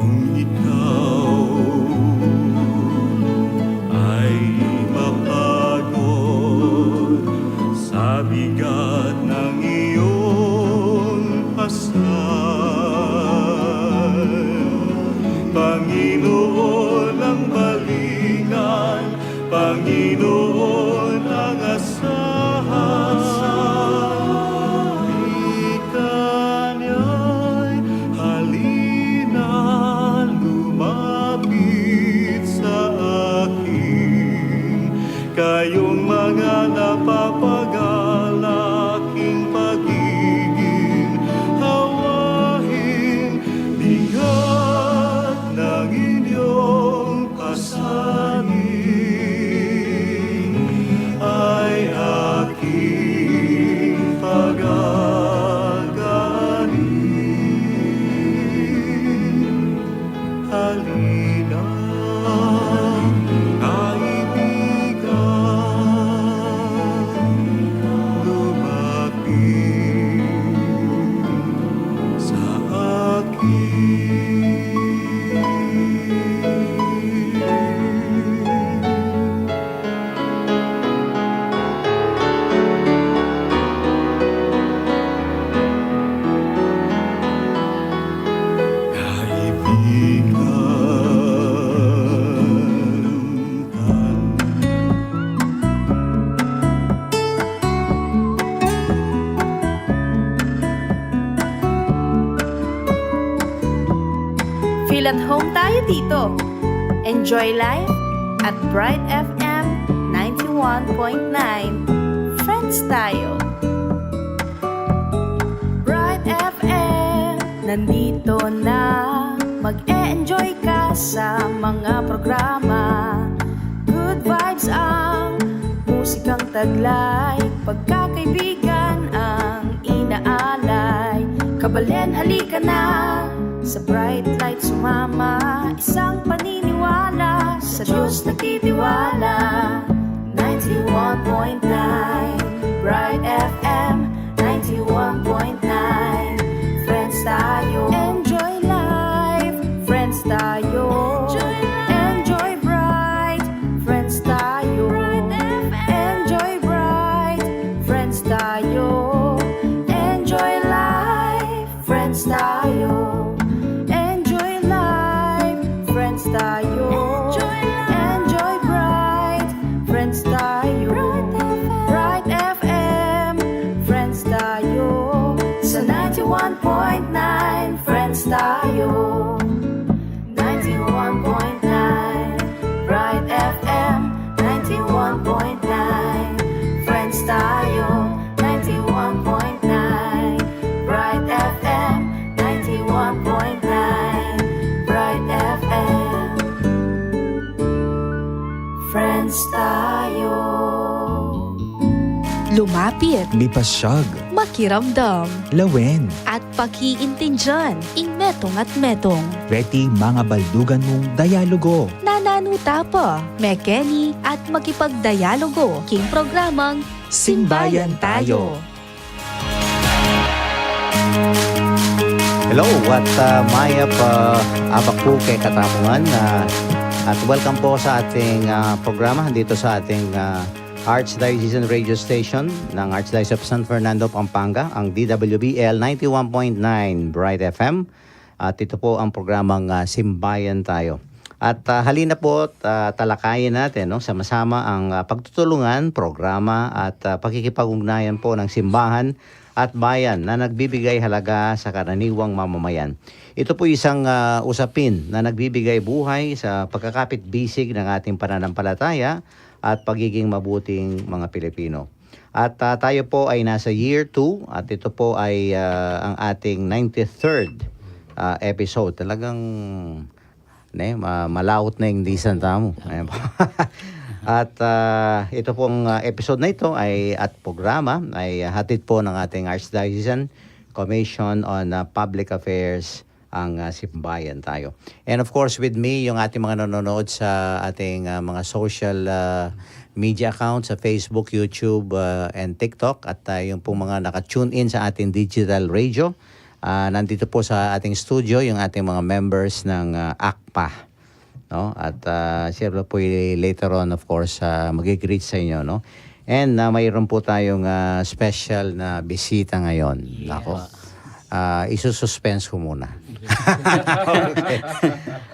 Kung ikaw ay mapagod sa bigat ng iyong pasal, Panginoon ang balikan, Panginoon ang asahan. Wika niya'y halina, lumapit sa akin. Kayong mga napapagalaking pagiging hawahin, bigat ng inyong pasanin ay aking pagagaling. Halina, kaibigan, lumapit sa akin. Feel at home tayo dito. Enjoy life at Bright FM 91.9. Friends tayo. Bright FM, nandito na. Mag-e-enjoy ka sa mga programa. Good vibes ang musikang taglay. Pagkakaibigan ang inaalay. Kabalen, halika na. Sa bright light sumama, isang paniniwala, sa Diyos nagtitiwala. 91.9 Bright FM 91.9. Friends tayo, enjoy life. Friends tayo, enjoy bright. Friends tayo, enjoy bright. Friends tayo, enjoy life. Friends tayo, friends tayo, enjoy bright, friends tayo, Bright FM, friends tayo, sa 91.9, friends tayo, 91.9, Bright FM, 91.9, friends tayo, 91.9, Bright FM, 91.9, Bright FM, friends tayo. Lumapit, Lipasyag, makiramdam, Lawen, at pakiintindihan, imetong at metong. Reti mga baldugan mong dialogo. Nananuta pa, mekeni at makipagdialogo. King programang Simbayan Tayo. Hello, what Maya pa abak po kay Katamungan at welcome po sa ating programa dito sa ating Archdiocesan Radio Station ng Archdiocese of San Fernando, Pampanga, ang DWBL 91.9 Bright FM. At ito po ang programang Simbayan Tayo. At halina po talakayin natin sama-sama ang pagtutulungan, programa at pakikipag-ugnayan po ng simbahan at bayan na nagbibigay halaga sa karaniwang mamamayan. Ito po isang usapin na nagbibigay buhay sa pagkakapit-bisig ng ating pananampalataya at pagiging mabuting mga Pilipino. At tayo po ay nasa year 2 at ito po ay ang ating 93rd episode. Talagang malaot na yung lisan tamo. At ito pong episode na ito ay at programa ay hatid po ng ating Archdiocesan Commission on Public Affairs ang Simbayan Tayo. And of course with me yung ating mga nanonood sa ating mga social media accounts sa Facebook, YouTube and TikTok at yung pong mga naka-tune in sa ating digital radio nandito po sa ating studio yung ating mga members ng ACPA. No? At siyempre po later on, of course, mag-greet sa inyo. No? And mayroon po tayong special na bisita ngayon. Ako. Isususpense ko muna. Okay.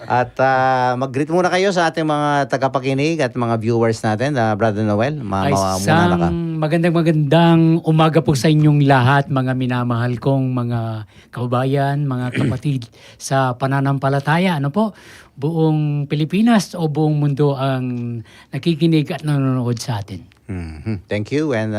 At mag-greet muna kayo sa ating mga tagapakinig at mga viewers natin. Brother Noel, muna na ka. Magandang umaga po sa inyong lahat, mga minamahal kong mga kaubayan, mga kapatid sa pananampalataya. Ano po? Buong Pilipinas o buong mundo ang nakikinig at nanonood sa atin. Thank you. And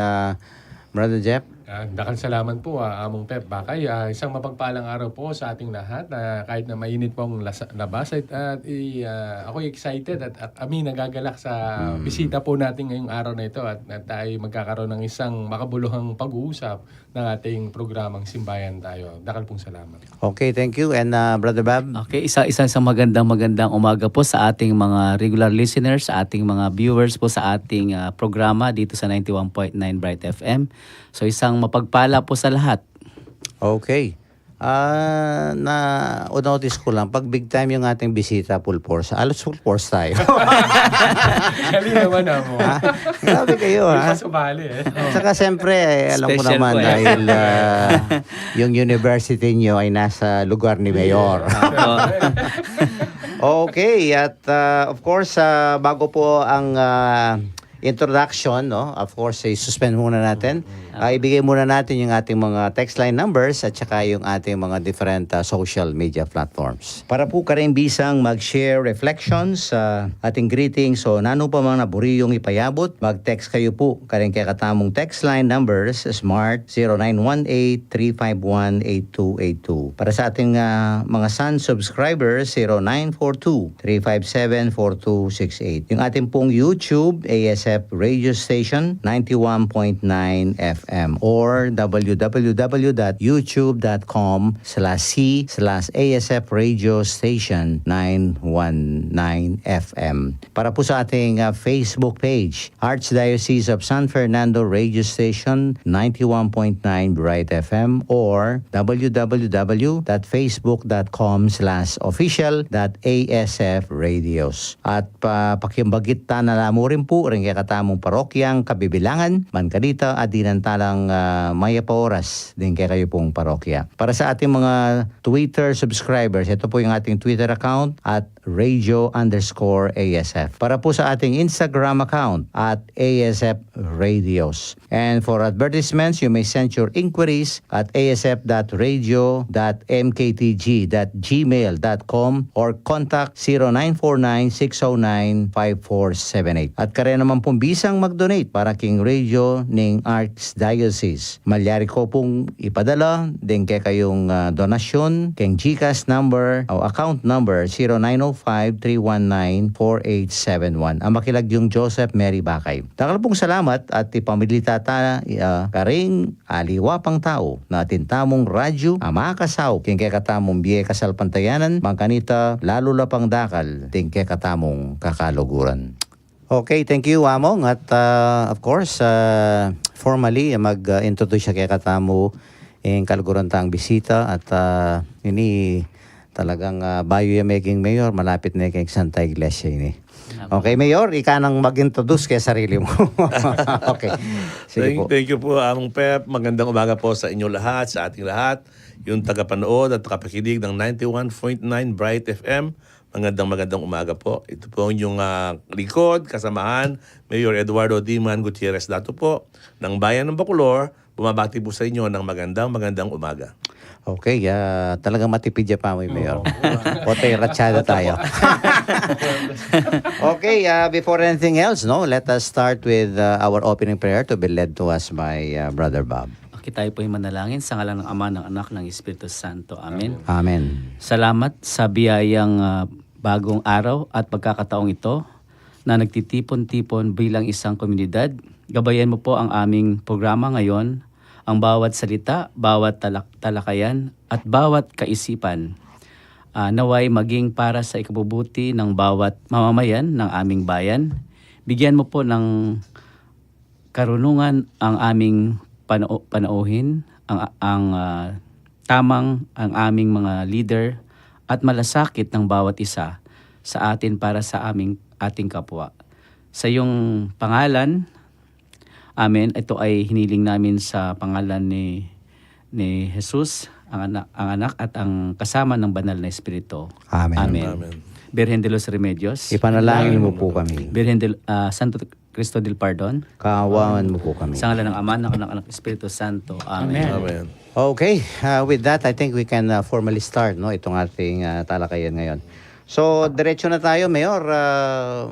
Brother Jeff? Dakan salamat po, Among Pep Bakay. Isang mapagpalang araw po sa ating lahat. Kahit na mainit pong labas. Ako excited at kami nagagalak sa bisita po natin ngayong araw na ito at tayo magkakaroon ng isang makabuluhang pag-uusap ng ating programang Simbayan Tayo. Dakan pong salamat. Okay, thank you. And Brother Bob? Okay, isang magandang umaga po sa ating mga regular listeners, sa ating mga viewers po sa ating programa dito sa 91.9 Bright FM. So isang mapagpala po sa lahat. Okay. Na-notice ko lang, pag big time yung ating bisita, full force. Alos full force tayo. Kali naman mo. Grabe kayo, ha? Pasubali Saka siyempre, alam ko Special naman po, eh. dahil yung university nyo ay nasa lugar ni Mayor. Okay, at of course, bago po ang introduction, no? Of course, suspend muna natin. Ibigay muna natin yung ating mga text line numbers at saka yung ating mga different social media platforms. Para po karing bisang mag-share reflections sa ating greetings o nano pa mga naburi yung ipayabot, mag-text kayo po karing kaya katamong text line numbers Smart 0918-351-8282. Para sa ating mga Sun subscribers 0942-357-4268. Yung ating pong YouTube ASF Radio Station 91.9 FM or www.youtube.com/c/ASF Radio Station 919 FM. Para po sa ating Facebook page, Archdiocese of San Fernando Radio Station 91.9 Bright FM or www.facebook.com/official.asf radios. At pakimbagit na mo rin po rin kaya katamong parokyang Kabibilangan, Mankanita, Adinantalang Maya pa oras din kaya kayo pong parokya. Para sa ating mga Twitter subscribers, ito po yung ating Twitter account at radio_ASF. Para po sa ating Instagram account at ASF Radios. And for advertisements, you may send your inquiries at asf.radio.mktg.gmail.com or contact 0949-609-5478. At kaya naman pong bisang mag-donate para king radio ning Archdiocese. Malyari ko pong ipadala din kaya kayong donasyon king GCash number o account number 0905-319-4871. Ang makilag yung Joseph Mary Bakay. Takal pong salamat at ipamilita ta karing aliwapang tao na tintamong radyo amakasaw king kaya katamong biye kasalpantayanan Mangkanita lalo lapang dakal ting kaya katamong kakaluguran. Okay, thank you, Among. At of course, formally, mag-introduce siya kay katamo yung kaluguran tang bisita. At ini talagang bayo yung making mayor, malapit na kay Santa Iglesia ini. Okay, Mayor, ika nang mag-introduce kay sarili mo. Okay, sige po. Thank you po, Among Pep. Magandang umaga po sa inyo lahat, sa ating lahat. Yung tagapanood at tagapakinig ng 91.9 Bright FM. Magandang umaga po. Ito po yung likod, kasamahan, Mayor Eduardo Diman Gutierrez Dato po, ng Bayan ng Bacolor. Bumabati po sa inyo ng magandang umaga. Okay, talagang matipid ya pa mo, Mayor. Ote, ratsyada tayo. Okay, before anything else, no, let us start with our opening prayer to be led to us by Brother Bob. Okay, tayo po yung manalangin sa ngalan ng Ama, ng Anak, ng Espiritu Santo. Amen. Amen. Salamat sa biyayang bagong araw at pagkakataong ito na nagtitipon-tipon bilang isang komunidad. Gabayan mo po ang aming programa ngayon, ang bawat salita, bawat talakayan at bawat kaisipan. Naway maging para sa ikabubuti ng bawat mamamayan ng aming bayan. Bigyan mo po ng karunungan ang aming panauhin, ang tamang ang aming mga leader at malasakit ng bawat isa sa atin para sa ating kapwa. Sa iyong pangalan, Amen, ito ay hiniling namin sa pangalan ni Jesus, ang anak at ang kasama ng banal na Espiritu. Amen. Amen. Virgen de los Remedios, Ipanalangin mo po kami. Virgen de Santo Cristo del Pardon, Kaawawan mo po kami. sa ngalan ng Ama, ng Anak, ng Espiritu Santo. Amen. Amen. Okay, with that, I think we can formally start itong ating talakayan ngayon. So, diretso na tayo, Mayor.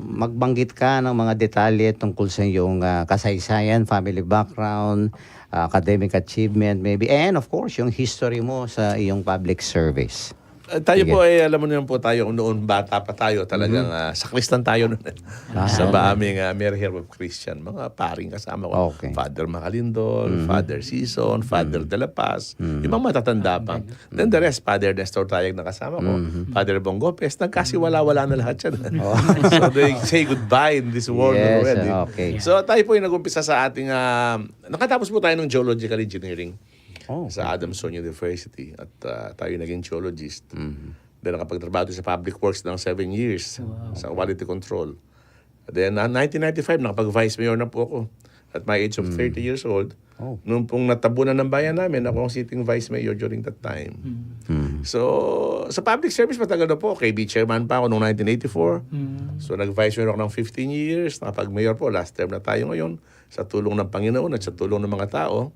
Magbanggit ka ng mga detalye tungkol sa iyong kasaysayan, family background, academic achievement maybe, and of course, yung history mo sa iyong public service. Tayo Sige. po ay, alam mo naman po tayo, noon bata pa tayo, talagang sakristan tayo noon. Sa aming Mary Hair of Christian, mga paring kasama ko. Okay. Father Macalindol, Father Sison, Father De La Paz, yung mga matatanda pa. Then the rest, Father Nestor Tayag na kasama ko, Father Bong Gopez, nagkasiwala-wala na lahat yan. So they say goodbye in this world Yes, already. okay. So tayo po ay nag-umpisa sa ating, nakatapos po tayo ng geological engineering. Oh, Sa Adamson University at tayo naging geologist. Then nakapagtrabaho sa public works ng 7 years sa quality control. Then 1995 nakapag-vice mayor na po ako at my age of 30 years old. Oh. Nung pong natabunan ng bayan namin, ako ang sitting vice mayor during that time. So, sa public service matagal na po. KB chairman pa ako noong 1984. So, nag-vice mayor ako ng 15 years. Nakapag-mayor po, last term na tayo ngayon. Sa tulong ng Panginoon at sa tulong ng mga tao.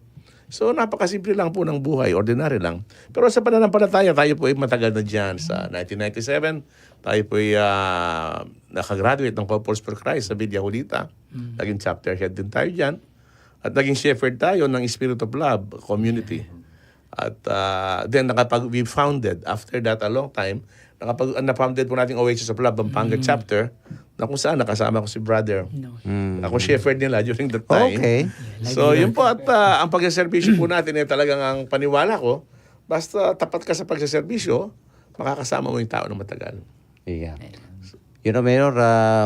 So, napakasimple lang po ng buhay, ordinary lang. Pero sa pananampalataya, tayo po ay matagal na dyan. Sa 1997, tayo po ay nakagraduate ng Couples for Christ sa Villa Julita. Naging chapter head din tayo dyan. At naging shepherd tayo ng Spirit of Love community. At then, we founded, after that a long time, na-founded po natin Oasis of Love, Pampanga chapter, na kung saan nakasama ko si brother. Ako shepherd nila during that time. Okay. So, yun po at ang pagsaservisyo po natin ay talagang ang paniwala ko, basta tapat ka sa pagsaservisyo, makakasama mo yung tao na matagal. Yeah. You know, Mayor,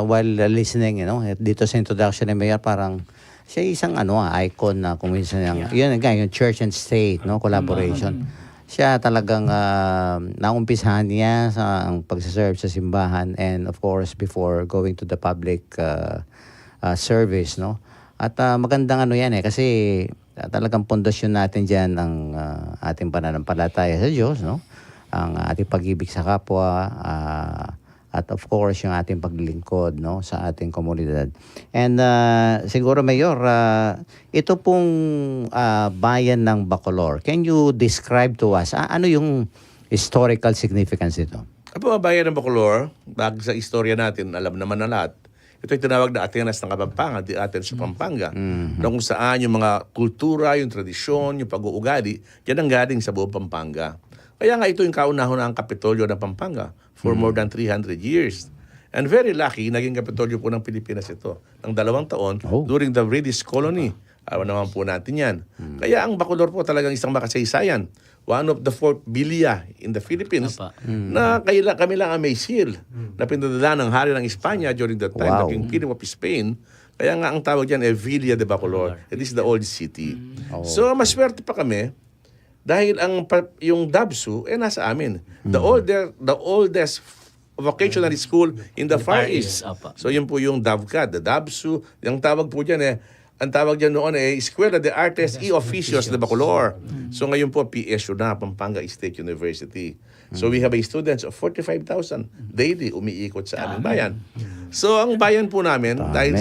while listening, dito sa introduction ni Mayor, parang siya isang icon na kung minsan yun nga, yung church and state, collaboration. Siya talagang naumpisahan niya sa ang pagsaserve sa simbahan and of course before going to the public service, At magandang yan kasi talagang pundasyon natin diyan ang ating pananampalataya sa Diyos, Ang ating pag-ibig sa kapwa, at of course yung ating paglilingkod sa ating komunidad. And siguro Mayor, ito pong bayan ng Bacolor, can you describe to us ano yung historical significance nito? Apo, ang bayan ng Bacolor, bago sa istorya natin, alam naman na lahat, ito ay tinawag na Atenas ng Kapampangan, di Athens sa Pampanga, na kung saan yung mga kultura, yung tradisyon, yung pag-uugali, yan ang galing sa buong Pampanga. Kaya nga ito yung kauna-unahang Kapitolyo ng Pampanga for more than 300 years. And very lucky, naging Kapitolyo po ng Pilipinas ito ng 2 taon during the British colony. Alam naman po natin yan. Kaya ang Bacolor po talagang isang makasaysayan. One of the 4th Villa in the Philippines na kami lang ang may seal na pinadala ng hari ng Espanya during that time, the King Philip of Spain. Kaya nga ang tawag dyan ay Villa de Bacolor. It is the old city. So maswerte pa kami dahil yung Dabsu nasa amin. The oldest vocational school in the Far East. So yun po yung Davcad, the Dabsu. Yung tawag po dyan ang tawag dyan noon Escuela de Artes y Oficios de Bacolor. So ngayon po PSU na, Pampanga State University. So we have a students of 45,000 daily umiikot sa aming bayan. So ang bayan po namin, dahil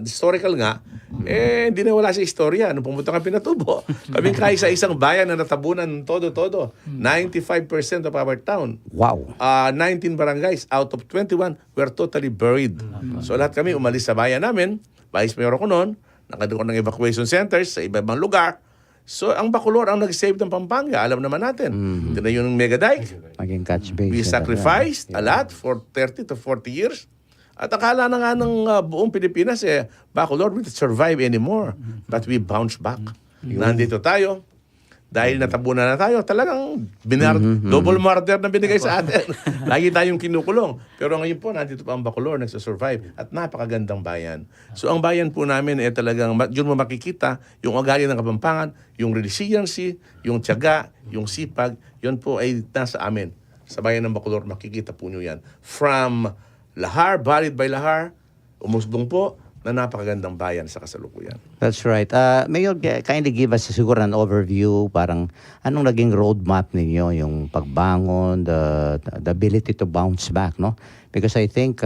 historical nga, hindi na wala sa istorya. Nung pumunta kang Pinatubo, kaming kahit sa isang bayan na natabunan todo-todo. 95% of our town. Wow. 19 barangays out of 21 were totally buried. So lahat kami umalis sa bayan namin. Vice Mayor ako noon. Nakadoon ng evacuation centers sa iba-ibang lugar. So ang Bacolor ang nag-save ng Pampanga. Alam naman natin. Ito na yung mega dike. Maging catch base. We sacrificed a lot for 30 to 40 years. At akala na nga ng buong Pilipinas, Bacolor will survive anymore. But we bounced back. Nandito tayo. dahil natabunan na tayo, talagang double murder na binigay sa atin. Lagi tayong kinukulong. Pero ngayon po, nandito pa ang Bacolor, nagsasurvive. At napakagandang bayan. So ang bayan po namin talagang, yun mo makikita, yung ugali ng Kapampangan, yung resiliency, yung tiyaga, yung sipag, yun po ay nasa amin. Sa bayan ng Bacolor, makikita po nyo yan. From Lahar, Valid by Lahar, Umusbong po, na napakagandang bayan sa kasalukuyan. That's right. Mayor, kindly give us siguro an overview, parang anong naging roadmap ninyo, yung pagbangon, the ability to bounce back, no? Because I think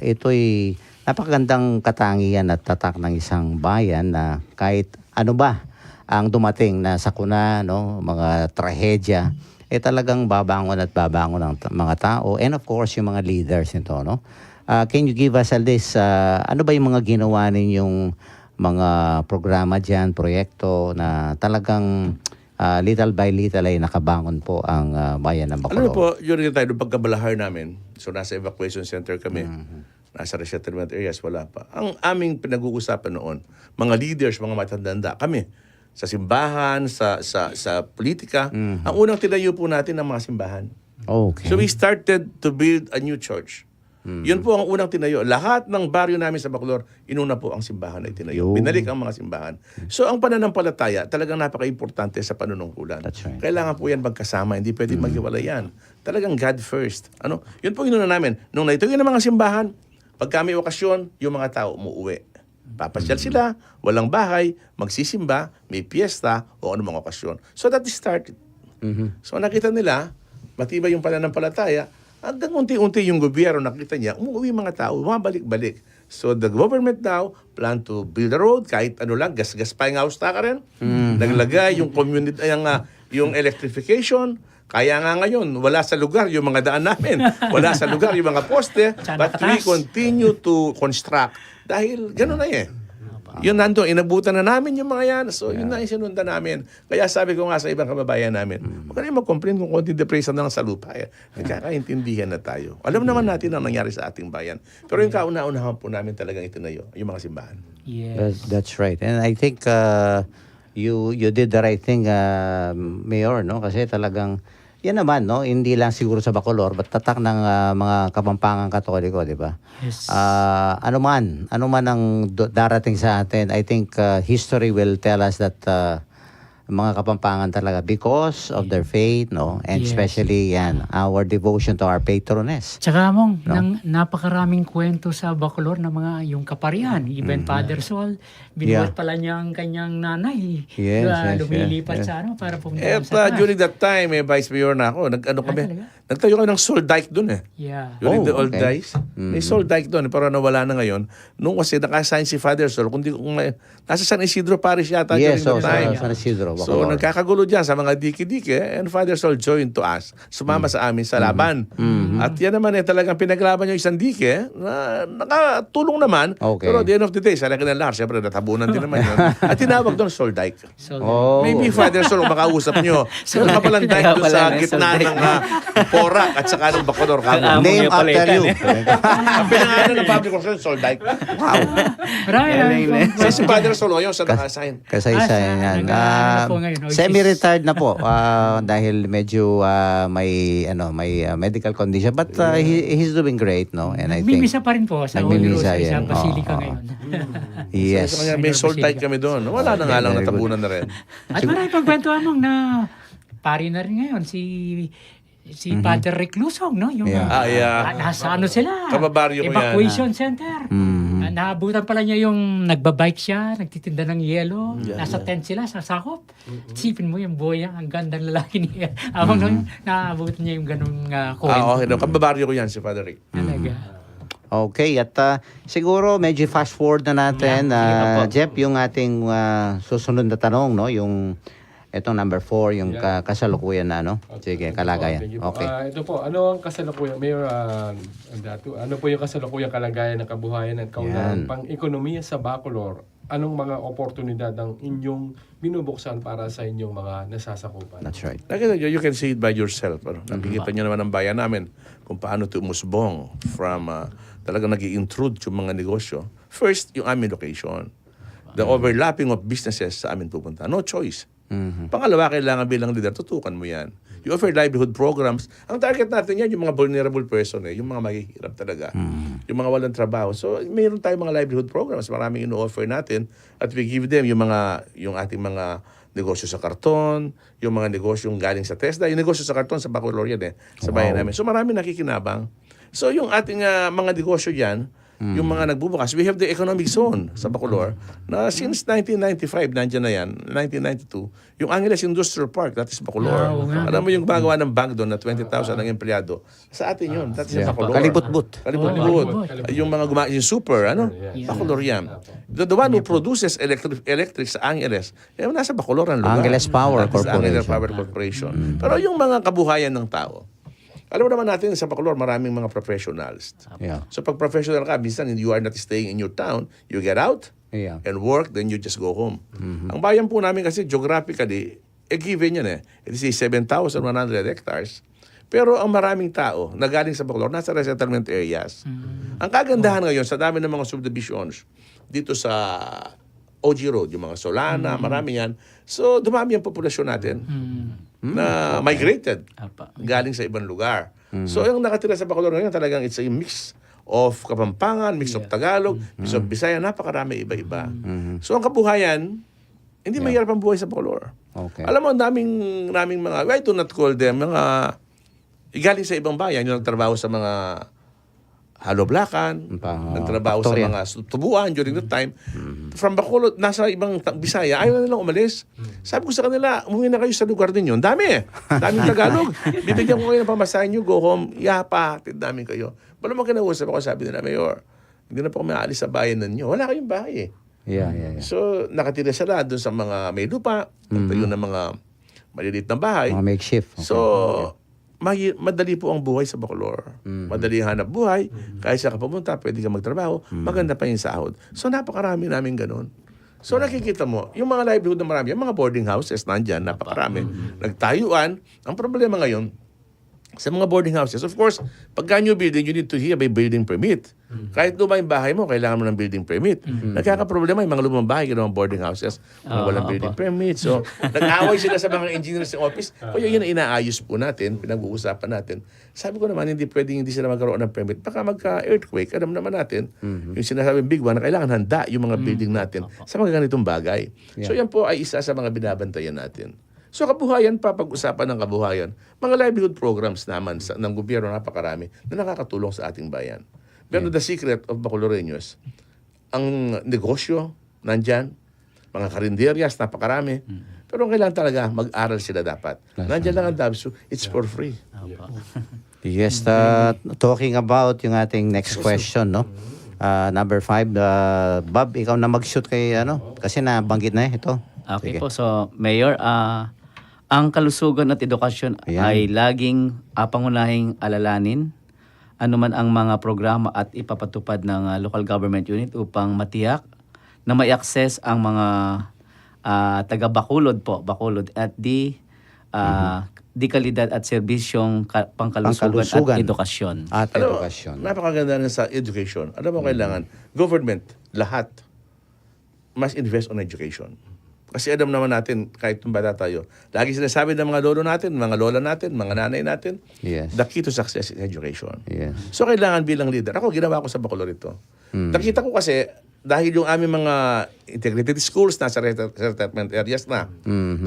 ito'y napakagandang katangian at tatak ng isang bayan na kahit ano ba ang dumating na sakuna, no, mga trahedya, talagang babangon at babangon ang mga tao, and of course yung mga leaders nito, no? Can you give us at least, ano ba yung mga ginawa ninyong mga programa dyan, proyekto na talagang little by little ay nakabangon po ang bayan ng Bacolor? Alam mo po, yun rin tayo, nung pagkabalahar namin, so nasa evacuation center kami, nasa resettlement areas, wala pa. Ang aming pinag-uusapan noon, mga leaders, mga matandanda, kami, sa simbahan, sa politika, ang unang tinayo po natin ang mga simbahan. Okay. So we started to build a new church. Yun po ang unang tinayo. Lahat ng baryo namin sa Bacolor, inuna po ang simbahan ay tinayo. Binalik ang mga simbahan. So ang pananampalataya, talagang napaka-importante sa panunungkulan. That's right. Kailangan po yan magkasama, hindi pwedeng maghiwalay yan. Talagang God first. Ano? Yun po inuna namin. Nung naituyo ng mga simbahan, pagka may okasyon, yung mga tao umuwi. Papasyal sila, walang bahay, magsisimba, may piyesta, o anumang okasyon. So that started. So nakita nila, matibay yung pananampalataya, hanggang unti-unti yung gobyerno nakita niya, umuwi mga tao, bumabalik-balik. So the government now plan to build a road, kahit ano lang, gas-gas pa yung house ka rin. Naglagay yung community, yung electrification. Kaya nga ngayon, wala sa lugar yung mga daan namin. Wala sa lugar yung mga poste. But we continue to construct. Dahil gano'n na yun nandun, inabutan na namin yung mga yan. So, yun na yung sinundan namin. Kaya sabi ko nga sa ibang kababayan namin, huwag ka na mag-complain kung konti depression na lang sa lupa. Nagkakaintindihan na tayo. Alam naman natin ang nangyari sa ating bayan. Pero yung kauna-unahan po namin talagang itinayo, yung mga simbahan. Yes. That's right. And I think you did the right thing, Mayor, no? Kasi talagang yan naman, no? Hindi lang siguro sa Bacolor, but tatak ng mga Kapampangan Katoliko, di ba? Yes. Ano man ang darating sa atin, I think history will tell us that mga Kapampangan talaga because of their faith, no? And Yes. especially yan, our devotion to our patroness. Tsaka mong, napakaraming kwento sa Bacolor na mga yung kaparian. Even Father Sol, binuhat pala niya ang kanyang nanay. Yes, yes, lumilipat yes, sa ano para pumunta At sa taas. during that time, Vice Mayor na ako, nagtayo kami ng Soul Dike dun Yeah. During the old okay. days. May Soul Dike doon, pero nawala na ngayon. Nung kasi naka-assign si Father Sol, nasa San Isidro Parish yata Yes, during that time. San Isidro, So Bacolor. nagkakagulo dyan sa mga diki-diki, and Father Sol joined to us. Sumama sa amin sa laban. At yan naman talagang pinaglaban yung isang dike na nakatulong naman. Okay. Pero at the end of the day, sa laki ng lahar, siyempre natabunan din naman yun. At tinawag doon Soul Dike. So, Oh. Maybe Father Sol, makausap nyo. Meron pa palang dike doon sa gitna ng Porac at saka ng Bacolor. Name after you. Ang pinangalan ng public works, Soul Dike. Wow. marami Si Father Sol, ngayon sa naka-assign. Kasaysayan yan. nag-ano po ngayon, which is- Semi-retired na po dahil medyo may medical condition, but he's doing great, no? And I think Mimisa pa rin po sa Holy Nagmimisa Rosary sa yan. Basilica Oo. ngayon. yes. Sa kanya, may Soul Dike kami doon. Wala na nga lang, Very good. natabunan na rin. At marami pang kwento amang na pari na rin ngayon si Padre Reclusong, no? Yung Yeah. nasa ano sila? Kababaryo ko yan. Evacuation center. Naabutan pala niya yung nagbabike siya, nagtitinda ng yelo, nasa tent sila sa sakop. Isipin mo yung boyang, ang gandang lalaki niya. Amang nung naabutan niya yung ganung kwento. Okay, kababaryo ko yan si Father Rick. Talaga. Okay, at siguro medyo fast forward na natin, Jeff, yung ating susunod na tanong, no? Yung itong number 4, yung kasalukuyan na, no? Sige, kalagayan. Thank you po. Okay. Ito po, ano ang kasalukuyan, Mayor Andato, ano po yung kasalukuyang kalagayan ng kabuhayan at kaunlaran pang-ekonomiya sa Bacolor? Anong mga oportunidad ang inyong binubuksan para sa inyong mga nasasakupan? That's right. Nakita nyo, you can see it by yourself. Nakikita nyo naman ang bayan namin kung paano ito umusbong from talagang nag-i-intrude yung mga negosyo. First, yung aming location. The overlapping of businesses sa amin pupunta. No choice. Pangalawa, kailangan bilang leader, tutukan mo yan. You offer livelihood programs. Ang target natin yan, yung mga vulnerable person, yung mga mahihirap talaga. Yung mga walang trabaho. So, mayroon tayong mga livelihood programs. Maraming ino-offer natin at we give them yung ating mga negosyo sa karton, yung mga negosyo galing sa TESDA. Yung negosyo sa karton sa Bacolor yan sa bayan namin. So, maraming nakikinabang. So, yung ating mga negosyo dyan, yung mga nagbubukas, we have the economic zone sa Bacolor na since 1995, nandiyan na yan, 1992, yung Angeles Industrial Park, that is Bacolor. Oo nga. Alam mo yung gumagawa ng bank doon na 20,000 ang empleyado. Sa atin yun, that is Bacolor. Kalibot-but. Kalibot-but. Yung mga yung super, Bacolor yan. The one who produces electric sa Angeles, nasa Bacolor ang lugar. Angeles Power That is Angeles Corporation. Power Corporation. Pero yung mga kabuhayan ng tao, alam mo naman natin sa Bacolor, maraming mga professionals. Yeah. So pag professional ka, minsan you are not staying in your town, you get out Yeah. and work, then you just go home. Ang bayan po namin kasi geographically, given yan It is 7,100 hectares. Pero ang maraming tao na galing sa Bacolor, nasa resettlement areas. Ang kagandahan ngayon, sa dami ng mga subdivisions, dito sa OG Road, yung mga Solana, marami yan. So dumami ang populasyon natin na migrated Apa. galing sa ibang lugar. So yung nakatira sa Bacolor ngayon talagang it's a mix of Kapampangan, mix of Tagalog, mix of Bisaya, napakarami iba-iba. So ang kabuhayan, hindi mahirap ang buhay sa Bacolor. Okay. Alam mo, naming mga, I do not call them, mga galing sa ibang bayan, yung nagtrabaho sa mga haloblakan, nagtrabaho sa Factory. mga tubuan during the time. From Bacolod, nasa ibang Bisaya, ayaw na nilang umalis. Sabi ko sa kanila, umuwi na kayo sa lugar ninyo. Ang dami daming Tagalog. Bibigyan ko kayo ng pamasahin nyo, go home, yapa, dami kayo. Wala mo kinausap ako, sabi nila, Mayor, hindi na po kami aalis sa bayan ninyo. Wala kayong bahay Yeah. So, nakatira sila doon sa mga may lupa, nagtayo ng mga maliliit na bahay. Mga makeshift. Okay. So, madali po ang buhay sa Bacolor. Madali hanap buhay. Kahit sa pumunta, pwede ka magtrabaho. Maganda pa yung sahod. So, napakarami namin ganun. So, nakikita mo, yung mga livelihood na marami, yung mga boarding houses, nandyan, napakarami. Nagtayuan. Ang problema ngayon, sa mga boarding houses, of course, pagka new building, you need to have a building permit. Kahit luma yung bahay mo, kailangan mo ng building permit. Nagkakaproblema yung mga lumang bahay, ginawang boarding houses, walang building permit. So, nag-away sila sa mga engineers sa office. Kaya yun ang inaayos po natin, pinag-uusapan natin. Sabi ko naman, hindi pwedeng hindi sila magkaroon ng permit. Baka magka-earthquake, alam naman natin, yung sinasabing big one, na kailangan handa yung mga building natin sa mga ganitong bagay. So, yan po ay isa sa mga binabantayan natin. So kabuhayan, pag-usapan ng kabuhayan, mga livelihood programs naman ng gobyerno napakarami na nakakatulong sa ating bayan. Pero the secret of Bacoloreños, ang negosyo, nandyan, mga karinderyas, napakarami. Pero kailangan talaga mag-aral sila dapat. Nandyan lang ang DABSU, it's for free. Yes, talking about yung ating next question, no? Number 5, Bob, ikaw na mag-shoot kay kasi nabanggit na ito. Okay Sige. po. So, Mayor, ang kalusugan at edukasyon Ayan. ay laging pangunahing alalanin anuman ang mga programa at ipapatupad ng local government unit upang matiyak na may access ang mga taga-Bacolod at di kalidad at serbisyong pangkalusugan at edukasyon. At Alam mo, edukasyon. napakaganda na sa education. Alam mo, kailangan, government, lahat, must invest on education. Kasi alam naman natin, kahit nung bata tayo, lagi sinasabi ng mga lolo natin, mga lola natin, mga nanay natin, Yes. the key to success is education. Yes. So kailangan bilang leader. Ako, ginawa ko sa Bacolor ito. Nakita ko kasi, dahil yung aming mga integrated schools nasa resettlement areas na.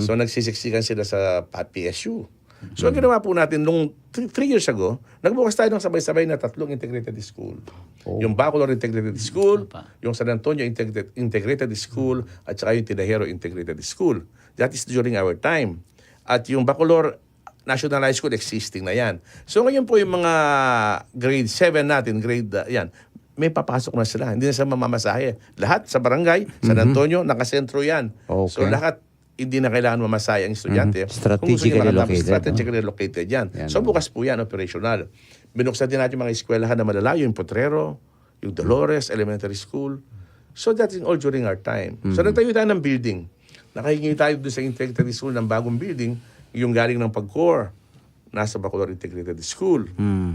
So nagsisiksikan sila sa PSU. So ang ginawa po natin, nung 3 years ago, nagbukas tayo ng sabay-sabay na 3 integrated school. Yung Bacolor Integrated School, yung San Antonio Integrated School, at saka yung Tinahero Integrated School. That is during our time. At yung Bacolor National High School, existing na yan. So ngayon po yung mga grade 7 natin, yan, may papasok na sila. Hindi na sila mamamasahe. Lahat sa barangay, San Antonio, nakasentro yan. Okay. So lahat, hindi na kailangan mamasahe ang estudyante. Strategically located. Strategically located yan. So bukas po yan, operational. Binuksan din natin mga eskwelahan na malalayo, yung Potrero, yung Dolores Elementary School. So that's all during our time. So nagtayo tayo ng building. Nakahingi tayo doon sa Integrated School ng bagong building, yung galing ng Pagcor, nasa Bacolor Integrated School.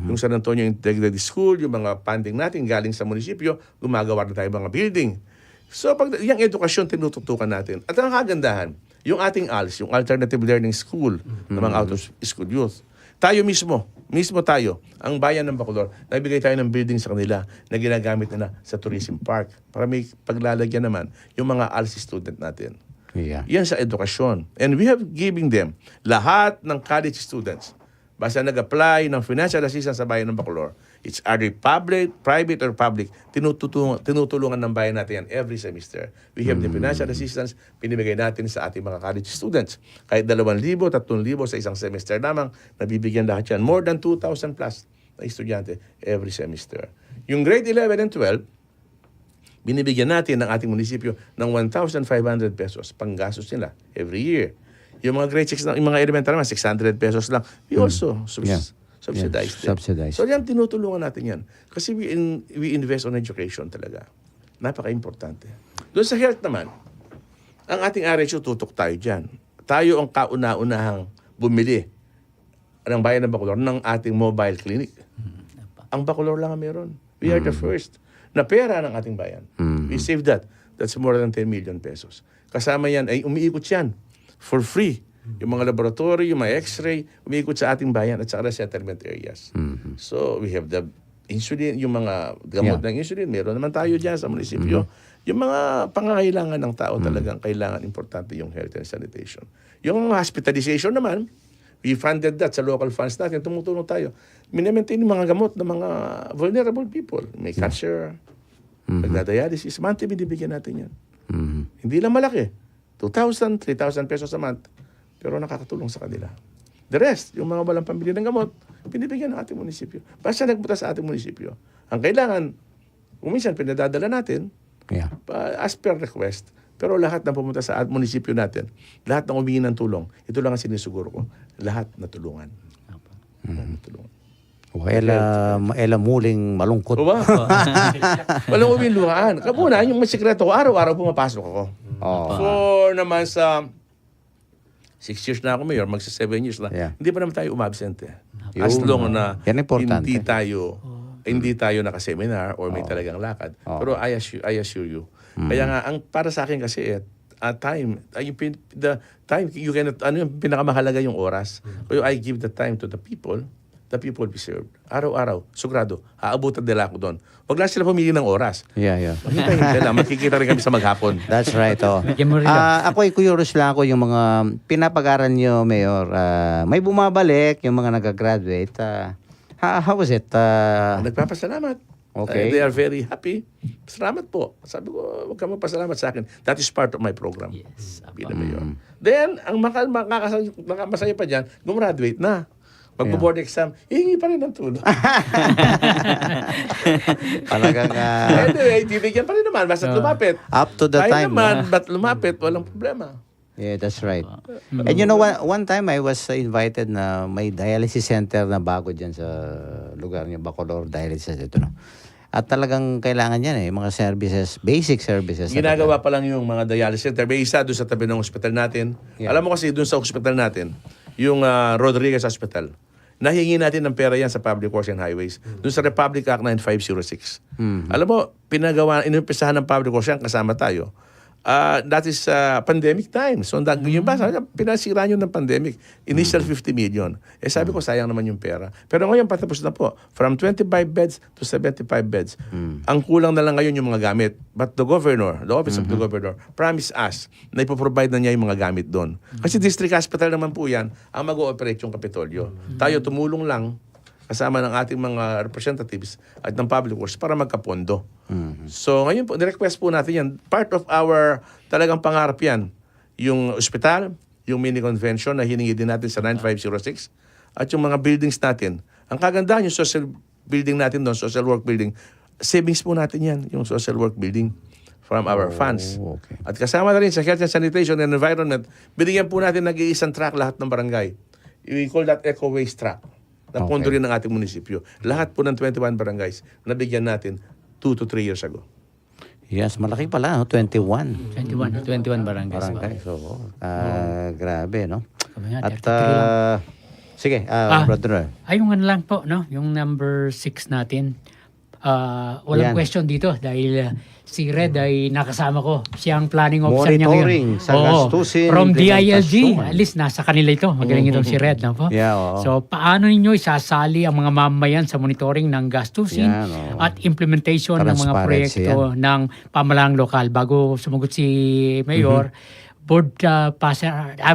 Yung San Antonio Integrated School, yung mga funding natin galing sa munisipyo, gumagawa na tayo mga building. So pag yung edukasyon tinututukan natin. At ang kagandahan, yung ating ALS, yung Alternative Learning School ng mga out-of-school youth. Tayo mismo tayo, ang bayan ng Bacolor, nagbigay tayo ng building sa kanila na ginagamit nila sa tourism park para may paglalagyan naman yung mga ALS student natin. Yeah. Yan sa edukasyon. And we have giving them lahat ng college students. Basta nag-apply ng financial assistance sa bayan ng Bacolor, it's either public, private, or public, tinutulungan ng bayan natin yan every semester. We have the financial assistance, pinibigay natin sa ating mga college students. Kahit 2,000, 3,000 sa isang semester lamang, nabibigyan lahat yan. More than 2,000 plus na estudyante every semester. Yung grade 11 and 12, binibigyan natin ng ating munisipyo ng 1,500 pesos panggastos nila every year. Yung mga grade 6, yung mga elementary naman, 600 pesos lang. We also subsidize them. Subsidize. So yan, tinutulungan natin yan. Kasi we invest on education talaga. Napaka-importante. Doon sa health naman, ang ating RHU, tutok tayo dyan. Tayo ang kauna-unahang bumili ng bayan ng Bacolor ng ating mobile clinic. Ang Bacolor lang ang meron. We are the first na pera ng ating bayan. We saved that. That's more than 10 million pesos. Kasama yan, ay umiikot yan for free. Yung mga laboratory, yung mga x-ray, umiikot sa ating bayan at sa settlement areas. So, we have the insulin, yung mga gamot ng insulin, meron naman tayo dyan sa munisipyo. Yung mga pangangailangan ng tao talagang kailangan, importante yung health and sanitation. Yung hospitalization naman, we funded that sa local funds natin, tumutulong tayo. Minamaintain yung mga gamot ng mga vulnerable people. May cancer, nagda-dialysis, monthly binibigyan natin yan. Hindi lang malaki. 2,000, 3,000 pesos a month. Pero nakakatulong sa kanila. The rest, yung mga walang pambili ng gamot, binibigyan ng ating munisipyo. Basta nagpunta sa ating munisipyo. Ang kailangan, kung minsan pinadadala natin, as per request, pero lahat na pumunta sa munisipyo natin, lahat ng humingi ng tulong, ito lang ang sinisuguro ko, lahat na tulungan. Lahat na tulungan. Ela muling malungkot. O ba? Walang umiluhaan. Kabuna, yung masikreto ko, araw-araw pumapasok ako. For naman sa 6 years na ako mayor, magsa 7 years na, hindi pa naman tayo umabsent eh. As long na hindi tayo naka-seminar or may talagang lakad. Pero I assure you. Kaya nga, para sa akin kasi the time, you cannot, yung pinakamahalaga yung oras. Kaya I give the time to the people be served. Araw-araw, sugrado, aabutan nila ako doon. Huwag lang sila pumili ng oras. Hintay lang, makikita rin kami sa maghapon. That's right, ako'y curious lang ako yung mga pinapag-aral nyo, Mayor. May bumabalik yung mga nag-graduate. How was it? Nagpapasalamat. Okay. They are very happy. Salamat po. Sabi ko, huwag ka magpasalamat sa akin. That is part of my program. Yes. Bilang mayor. Then, ang makamasaya pa dyan, gumraduate na. Magbo-board exam, hihingi pa rin ng tulong. Talagang... anyway, bibigyan pa rin naman. Basta lumapit. Up to the time. naman, ba't lumapit? Walang problema. Yeah, that's right. And you know, one time I was invited na may dialysis center na bago dyan sa lugar niyo, Bacolor Dialysis. Ito, no? At talagang kailangan yan mga services, basic services. Ginagawa pa lang yung mga dialysis center. May isa doon sa tabi ng hospital natin. Alam mo kasi doon sa hospital natin, yung Rodriguez Hospital, nahingi natin ng pera yan sa Public Works and Highways. Doon sa Republic Act 9506. Alam mo, inumpisahan ng Public Works yan, kasama tayo. That is pandemic time. So, yung ba, pinasira nyo ng pandemic. Initial 50 million. Sabi ko, sayang naman yung pera. Pero ngayon, patapos na po. From 25 beds to 75 beds. Ang kulang na lang ngayon yung mga gamit. But the governor, the office of the governor, promised us na ipoprovide na niya yung mga gamit doon. Kasi district hospital naman po yan ang mag-ooperate yung Kapitolyo. Tayo tumulong lang kasama ng ating mga representatives at ng public works para magkapondo. So ngayon po, nirequest po natin yan. Part of our talagang pangarap yan. Yung ospital, yung mini convention na hiningi din natin sa 9506 at yung mga buildings natin. Ang kagandahan yung social building natin doon, social work building, savings po natin yan, yung social work building from our funds. Okay. At kasama na rin sa health and sanitation and environment, binigyan po natin nag-iisang track lahat ng barangay. We call that eco waste track. Na pondo rin ng ating munisipyo. Lahat po ng 21 barangays nabigyan natin 2 to 3 years ago. Yes, malaki pala, 21. 21 barangays. So, grabe, no? At, sige, brother. Yung ano lang po, no? Yung number 6 natin. walang Ayan. question dito dahil si Red ay nakasama ko. Siya ang planning officer niya Monitoring ngayon. sa Oo. gastusin, From DILG, implementasyon. at least nasa kanila ito. Magaling itong si Red. No po? Yeah, oo. So, paano ninyo isasali ang mga mamamayan sa monitoring ng gastusin Yan, oo. at implementation ng mga Transparency proyekto ng pamalaang lokal? Bago sumagot si Mayor, board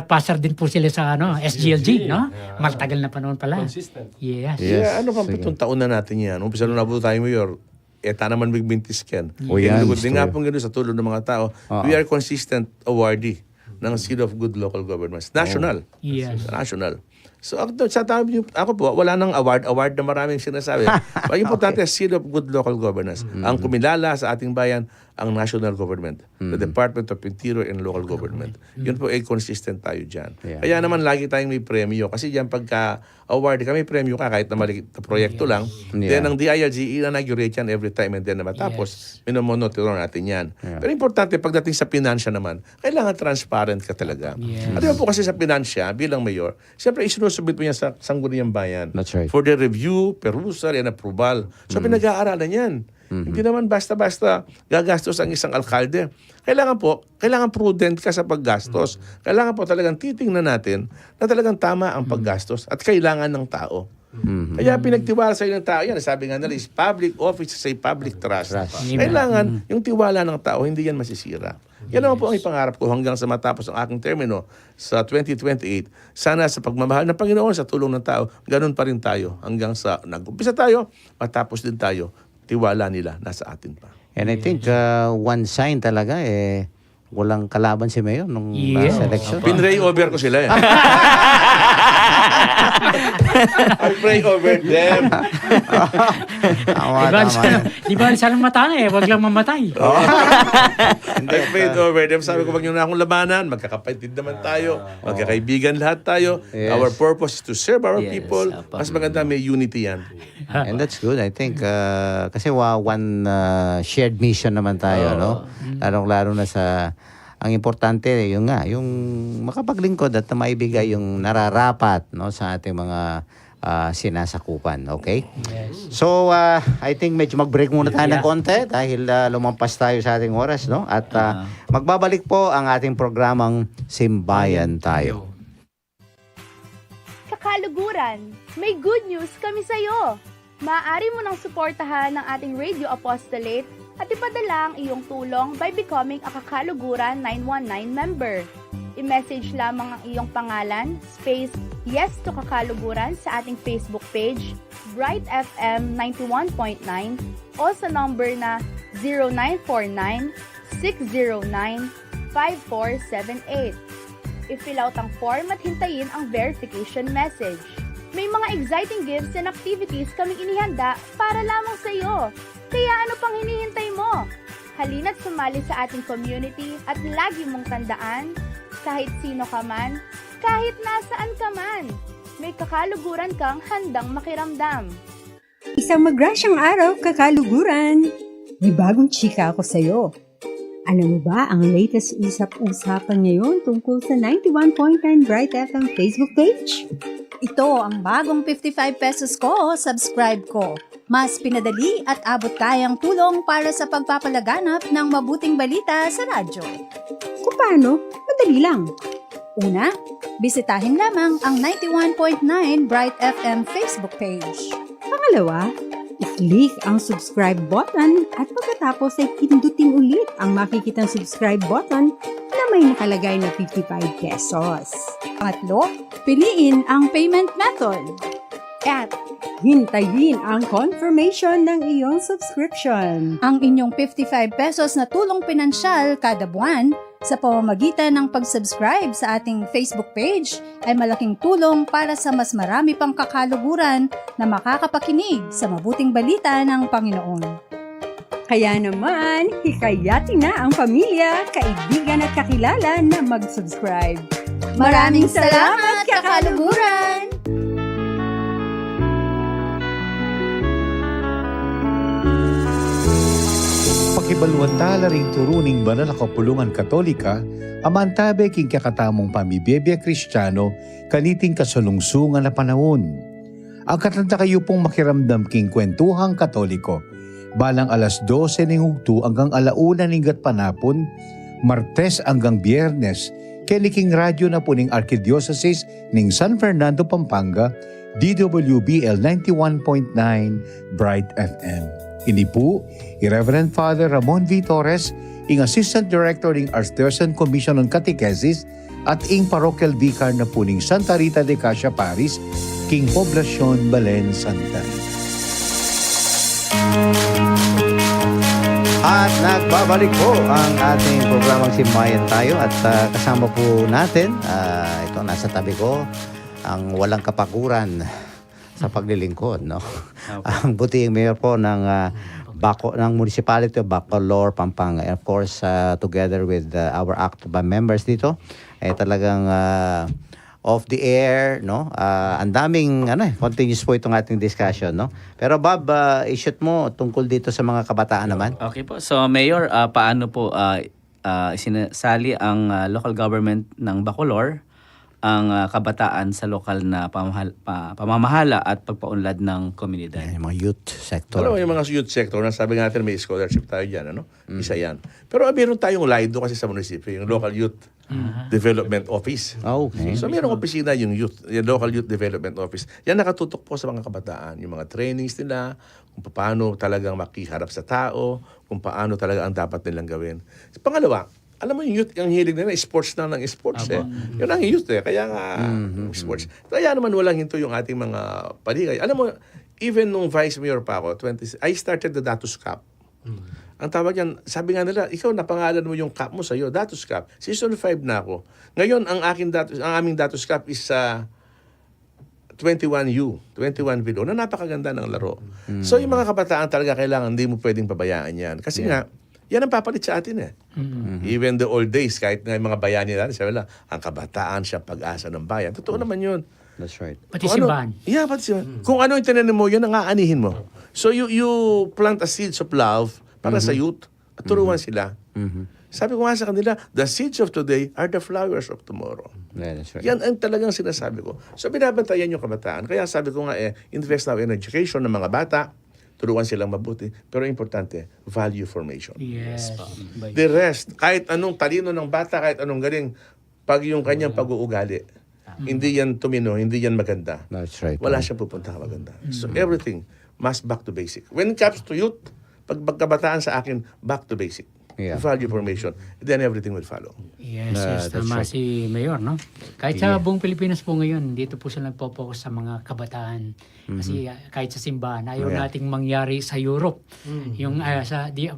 passer din po sila sa SGLG, no? Yeah. Matagal na panahon pala. Consistent. Yes. Yes, Yeah, ano pa sige. pitong taon na natin yan. Umpisa nung nabuto tayo, Mayor, naman magbintis yan. O yan, Din nga story. pong gano'n sa tulong ng mga tao. Oo. We are consistent awardee ng Seal of Good Local Governments. National. Yes. National. So sa tabi ako po, wala nang award na maraming sinasabi. Ang importante, Seal of Good Local Governance. Ang kumilala sa ating bayan, ang national government. The Department of Interior and Local Government. Yun po ay consistent tayo dyan. Yeah. Kaya naman lagi tayong may premyo. Kasi dyan pagka-award ka, may premyo ka kahit na maliit na proyekto lang. Yeah. Then ang DILG, inaugurate yan every time and then na matapos, minomonitoro natin yan. Yeah. Pero importante, pagdating sa pinansya naman, kailangan transparent ka talaga. Yes. At po kasi sa pinansya, bilang mayor, siyempre isinusubmit mo yan sa Sangguniang Bayan. That's right. For the review, perusal, and approval. So pinag-aaralan yan. Hindi naman basta-basta gagastos ang isang alkalde. Kailangan prudent ka sa paggastos. Kailangan po talagang titingnan natin na talagang tama ang paggastos at kailangan ng tao. Kaya pinagtiwala sa ng tao, yan, sabi nga nila, is public office is a public trust. Kailangan yung tiwala ng tao, hindi yan masisira. Yan naman po ang ipangarap ko hanggang sa matapos ang aking termino sa 2028. Sana sa pagmamahal ng Panginoon, sa tulong ng tao, ganun pa rin tayo hanggang sa nag-umpisa tayo, matapos din tayo. Tiwala nila nasa atin pa. And I think one sign talaga walang kalaban si Mayor nung Yes. election. Pinray over ko sila eh. I pray over them. Di ba sana matay wag lang mamatay. I prayed over them. Sabi ko, wag niyo na akong labanan. Magkakapatid naman tayo. Magkakaibigan lahat tayo. Yes. Our purpose is to serve our Yes, people. apa. Mas maganda may unity yan. And that's good, I think. Kasi one shared mission naman tayo, no? Lalong-laro na sa... Ang importante, yung makapaglingkod at maibigay yung nararapat, no, sa ating mga sinasakupan, okay? So, I think medyo mag-break muna tayo ng konti dahil lumampas tayo sa ating oras, no? At magbabalik po ang ating programang Simbayan Tayo. Kakaluguran, may good news kami sa'yo! Maaari mo nang suportahan ng ating Radio Apostolate at ipadala ang iyong tulong by becoming a Kakaluguran 919 member. I-message lamang ang iyong pangalan, space yes to Kakaluguran sa ating Facebook page, Bright FM 91.9 o sa number na 0949-609-5478. I-fill out ang form at hintayin ang verification message. May mga exciting gifts and activities kaming inihanda para lamang sa iyo. Kaya ano pang hinihintay mo? Halina't sumali sa ating community at lagi mong tandaan, kahit sino ka man, kahit nasaan ka man, may kakaluguran kang handang makiramdam. Isang magrasyang araw, kakaluguran! May bagong chika ako sa'yo. Alam mo ba ang latest usap-usapan ngayon tungkol sa 91.9 Bright FM Facebook page? Ito ang bagong 55 pesos ko, subscribe ko. Mas pinadali at abot kayang tulong para sa pagpapalaganap ng mabuting balita sa radyo. Kung paano? Madali lang. Una, bisitahin lamang ang 91.9 Bright FM Facebook page. Pangalawa, i-click ang subscribe button at pagkatapos ay pindutin ulit ang makikitang subscribe button na may nakalagay na 55 pesos. Pangatlo, piliin ang payment method. At hintayin ang confirmation ng iyong subscription. Ang inyong 55 pesos na tulong pinansyal kada buwan sa pamamagitan ng pag-subscribe sa ating Facebook page ay malaking tulong para sa mas marami pang kakaluguran na makakapakinig sa mabuting balita ng Panginoon. Kaya naman, hikayatin na ang pamilya, kaibigan at kakilala na mag-subscribe. Maraming salamat, kakaluguran! Pakibaluantala ring turuning banal na kapulungan Katolika, amantabe king kakatamong pamibiyebya Kristiyano, kaniting kasulungsungan na panahon. Ang katanda kayo pong makiramdam king kwentuhang Katoliko, balang alas 12 ning hugto hanggang alauna ning panapon, Martes hanggang Biyernes, keniking radyo na po ning Archdiocese ning San Fernando, Pampanga, DWBL 91.9 Bright FM. Ini po, Reverend Father Ramon V. Torres, ing Assistant Director ning Archdiocesan Commission on Catechesis at ing Parochial Vicar na po ning Santa Rita de Casia Paris, king Poblacion, Balen, Santa. At nagbabalik po ang ating programang Simbayan Tayo at kasama po natin, ito nasa tabi ko, ang walang kapaguran sa paglilingkod, no? Ang butihing mayor po ng ng Municipality of Bacolor, Pampanga. And of course, together with our active members dito, talagang off the air, no? Ang daming continuous po itong ating discussion, no? Pero Bob, i-shoot mo tungkol dito sa mga kabataan naman. Okay po. So Mayor, paano po sinasali ang local government ng Bacolor ang kabataan sa lokal na pamamahala at pagpaunlad ng komunidad? Yung mga youth sector. Alam mo, yung mga youth sector, nasabi nga natin may scholarship tayo dyan, ano? Isa yan. Pero meron tayong LIDO kasi sa munisipyo, yung Local Youth Development Office. Okay. So mayroong opisina yung Local Youth Development Office. Yan nakatutok po sa mga kabataan. Yung mga trainings nila, kung paano talagang makiharap sa tao, kung paano talaga ang dapat nilang gawin. Pangalawa, alam mo yung youth, yung hilig nila, sports na ng sports Yun ang youth Kaya nga, sports. Kaya naman walang hinto yung ating mga paligay. Alam mo, even nung vice mayor pa ako, I started the Datus Cup. Ang tawag yan, sabi nga nila, ikaw napangalan mo yung cup mo sa'yo, Datus Cup. Season 5 na ako. Ngayon, ang aming Datus Cup is 21U, 21 below, na napakaganda ng laro. So yung mga kabataan talaga kailangan, hindi mo pwedeng pabayaan yan. Kasi nga, yan ang papalit sa atin Even the old days, kahit nga yung mga bayani natin, sabi lang, ang kabataan siya pag-asa ng bayan. Totoo naman yun. That's right. Pati simbahan. Pati simbahan. Kung ano yung tinanim mo, yun ang aanihin mo. So you plant a seeds of love para sa youth at turuan sila. Sabi ko nga sa kanila, the seeds of today are the flowers of tomorrow. Yeah, that's right. Yan ang talagang sinasabi ko. So binabantayan yung kabataan. Kaya sabi ko nga invest now in education ng mga bata, turuan silang mabuti. Pero importante, value formation. Yes. The rest, kahit anong talino ng bata, kahit anong galing, pag yung kanyang pag-uugali, hindi yan tumino, hindi yan maganda. That's right. Wala siyang pupunta maganda. So everything must back to basic. When it comes to youth, pag pagkabataan sa akin, back to basic. Yeah. Value formation. Then everything will follow. Yes, That's tama right. si Mayor, no? Kahit sa buong Pilipinas po ngayon, dito po sila nagpo-focus sa mga kabataan. Kasi kahit sa simbahan, ayaw nating mangyari sa Europe. Yung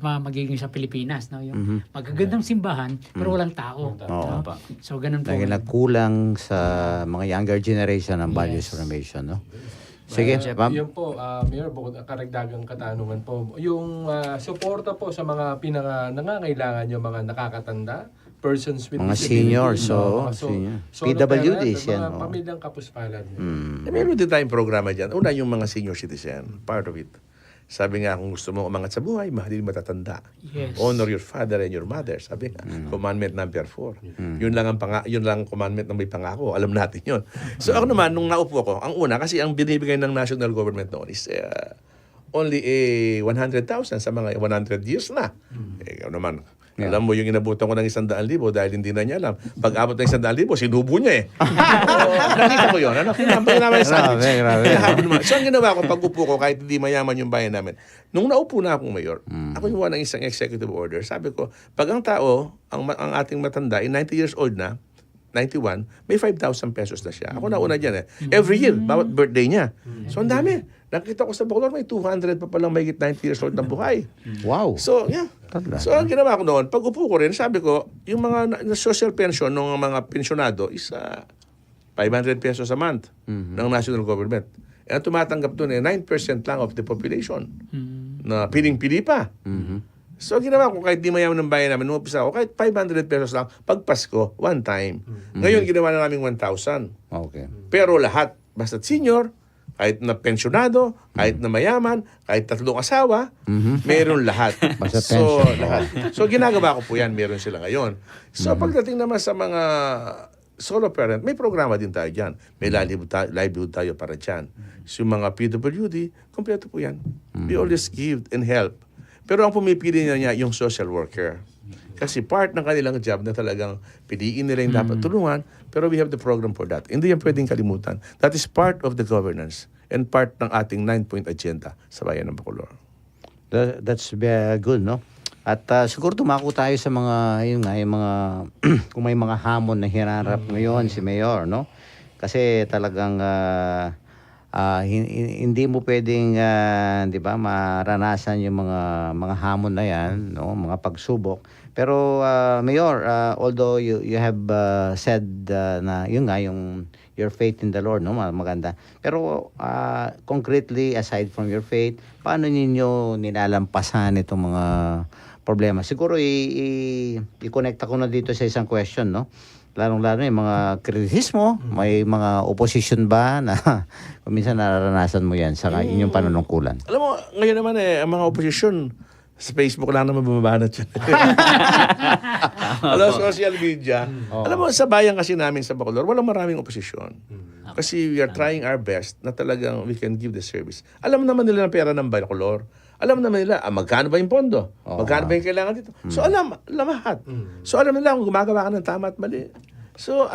magiging sa Pilipinas, no? Yung magagandang simbahan, pero walang tao. No? So, ganun po. Dahil nagkulang sa mga younger generation ang values formation, no? Sige, ma'am. Yun po, Mayor, bukod karagdagang katanungan po, yung suporta po sa mga nangangailangan yung mga nakakatanda, persons with Mga disability, seniors, PWDs yan. mga pamilyang kapuspalad. Meron din tayong programa dyan. Una, yung mga senior citizen, part of it. Sabi nga, kung gusto mo umangat sa buhay, mahalin matatanda. Yes. Honor your father and your mother. Sabi nga, commandment number 4. Yun lang ang commandment na may pangako. Alam natin yun. So ako naman, nung naupo ko, ang una, kasi ang binibigay ng national government noon is only 100,000 sa mga 100 years na. Ikaw naman, alam mo yung inabutan ko ng 100,000 dahil hindi na niya alam. Pag abot ng 100,000, sinubo niya nakita ko yun. Grabe. So ang ginawa ko, pag-upo ko, kahit hindi mayaman yung bayan namin, nung naupo na akong mayor, ako yung ng isang executive order. Sabi ko, pag ang tao, ang ating matanda, 90 years old na, 91, may 5,000 pesos na siya. Ako nauna dyan Every year, bawat birthday niya. So ang dami. Nakita ko sa Bacolor, may 200 pa palang may 90 years old na buhay. Wow. So, yeah. So, ang ginawa ko noon, pag upo ko rin, sabi ko, yung mga social pension ng mga pensionado is 500 pesos a month ng national government. Ang tumatanggap doon 9% lang of the population na piling-pili pa. So, ginawa ko, kahit di mayaman ng bayan namin, umupisa ako, kahit 500 pesos lang, pag Pasko, one time. Ngayon, ginawa na namin 1,000. Okay. Pero lahat, basta't senior, kahit na pensyonado, kahit na mayaman, kahit 3 asawa, meron lahat. Lahat. So, ginagawa ko po yan, meron sila ngayon. So, pagdating naman sa mga solo parent, may programa din tayo dyan. May livelihood tayo para dyan. So yung mga PWD, kompleto po yan. We always give and help. Pero ang pumipili niya yung social worker. Kasi part ng kanilang job na talagang piliin nila yung dapat tulungan, pero we have the program for that. Hindi yan pwedeng kalimutan. That is part of the governance and part ng ating 9-point agenda sa Bayan ng Bacolor. That's very good, no? At siguro tumako tayo sa mga, yun nga, yung mga, kung may mga hamon na hinarap ngayon si Mayor, no? Kasi talagang hindi mo pwedeng, di ba, maranasan yung mga hamon na yan, no? Mga pagsubok. Pero Mayor, although you have said na yun nga, your faith in the Lord, no, maganda. Pero concretely, aside from your faith, paano ninyo nilalampasan itong mga problema? Siguro i-connect ako na dito sa isang question, no? Lalong-lalo yung mga kritisismo, may mga opposition ba na kung minsan nararanasan mo yan sa inyong panunungkulan? Alam mo, ngayon naman ang mga opposition, sa Facebook lang naman bumabanat yan. Alam, social media. Alam mo, sa bayan kasi namin sa Bacolor, walang maraming oposisyon. Kasi we are trying our best na talagang we can give the service. Alam naman nila ng pera ng Bacolor. Alam naman nila, magkano ba yung pondo? Magkano ba yung kailangan dito? So alam lahat. So alam nila kung gumagawa ka ng tama at mali. So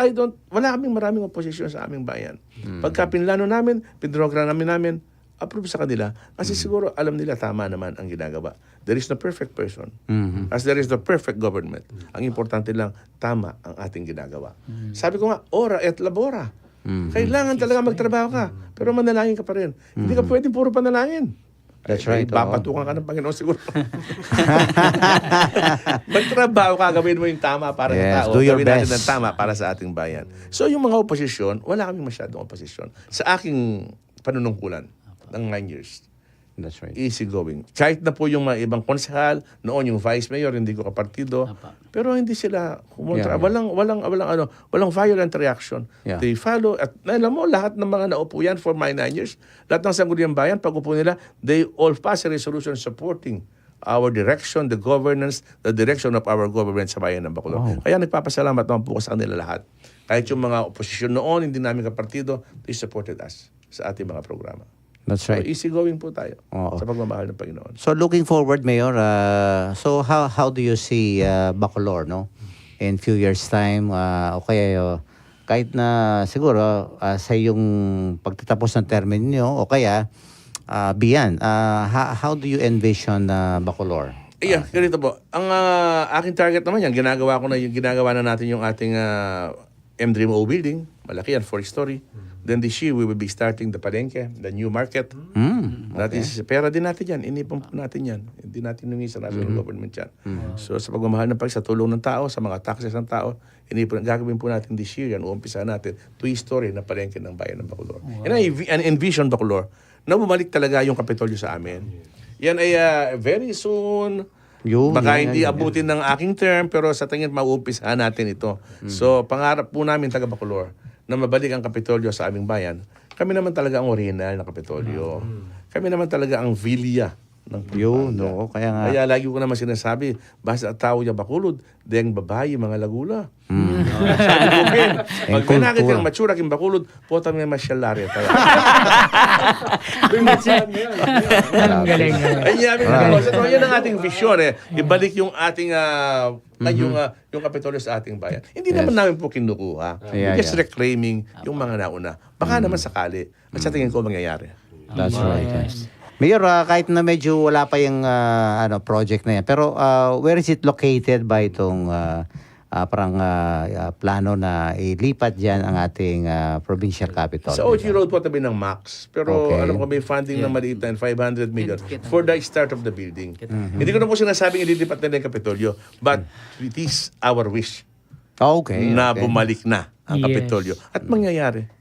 wala kaming maraming oposisyon sa aming bayan. Pagka pinlano namin, pinrogram namin, approve sa kanila. Kasi siguro alam nila tama naman ang ginagawa. There is no perfect person. As there is no perfect government. Ang importante lang, tama ang ating ginagawa. Sabi ko nga, ora et labora. Kailangan talaga magtrabaho ka. Pero manalangin ka pa rin. Hindi ka pwedeng puro panalangin. That's right. Papatukan ka ng Panginoon siguro. Magtrabaho ka, gawin mo yung tama para sa tao. Do your gawin best. natin ng tama para sa ating bayan. So yung mga oposisyon, wala kaming masyadong oposisyon. Sa aking panunungkulan ng 9 years. That's right. Easy going. Kahit na po yung mga ibang konsehal, noon yung vice mayor, hindi ko kapartido. Pero hindi sila kumontra. Walang violent reaction. Yeah. They follow. At alam mo, lahat ng mga naupo yan for my 9 years, lahat ng sangguniang bayan, pag upo nila, they all pass a resolution supporting our direction, the governance, the direction of our government sa bayan ng Bacolor. Wow. Kaya nagpapasalamat naman po sa kanila lahat. Kahit yung mga oposisyon noon, hindi namin kapartido, they supported us sa ating mga programa. That's right. So, easy going po tayo Oo. sa pagmamahal ng Panginoon. So looking forward, Mayor, so how do you see Bacolor, no? In few years time, o kaya kahit na siguro sa yung pagtatapos ng termine niyo o kaya beyond, how do you envision Bacolor? Iya, ganito po. Ang aking target naman yan, ginagawa na natin yung ating M-Dream-O building. Malaki yan, 4-story. Then this year, we will be starting the Palengke, the new market. That is, pera din natin yan. Inipon po natin yan. Hindi natin nungi sa national government yan. So sa pagmamahal ng sa tulong ng tao, sa mga taxes ng tao, gagawin po natin this year yan. Uumpisa natin 2-story na Palengke ng Bayan ng Bacolor. And I envision Bacolor na bumalik talaga yung Kapitolyo sa amin. Yan ay very soon. Baka hindi abutin ng aking term, pero sa tingin mauumpisahan natin ito. So pangarap po namin taga Bacolor na mabalik ang Kapitolyo sa aming bayan. Kami naman talaga ang original na Kapitolyo. Kami naman talaga ang Villa ng Pampanga. Kaya lagi ko naman sinasabi, basta tao niya Bacolod, deng babae, mga lagula. Sabi ko, Ben, pag pinakit yung matsura king Bacolod, pota may masyalari tayo. Ang galing. Yan ang ating vision. Ibalik yung ating yung Kapitolyo sa ating bayan. Hindi naman namin po kinukuha. Just reclaiming yung mga nauna. Baka naman sakali. At sa tingin ko mangyayari. That's right. Mayor, kahit na medyo wala pa yung project na yan, pero where is it located ba itong plano na ilipat dyan ang ating provincial capital? Sa OG Road po tabi ng MAX. Pero alam ko may funding na maliit na 500 million for the start of the building. Hindi ko na po sinasabing ililipat nila yung Kapitolyo, but it is our wish na bumalik na ang Kapitolyo. At mangyayari.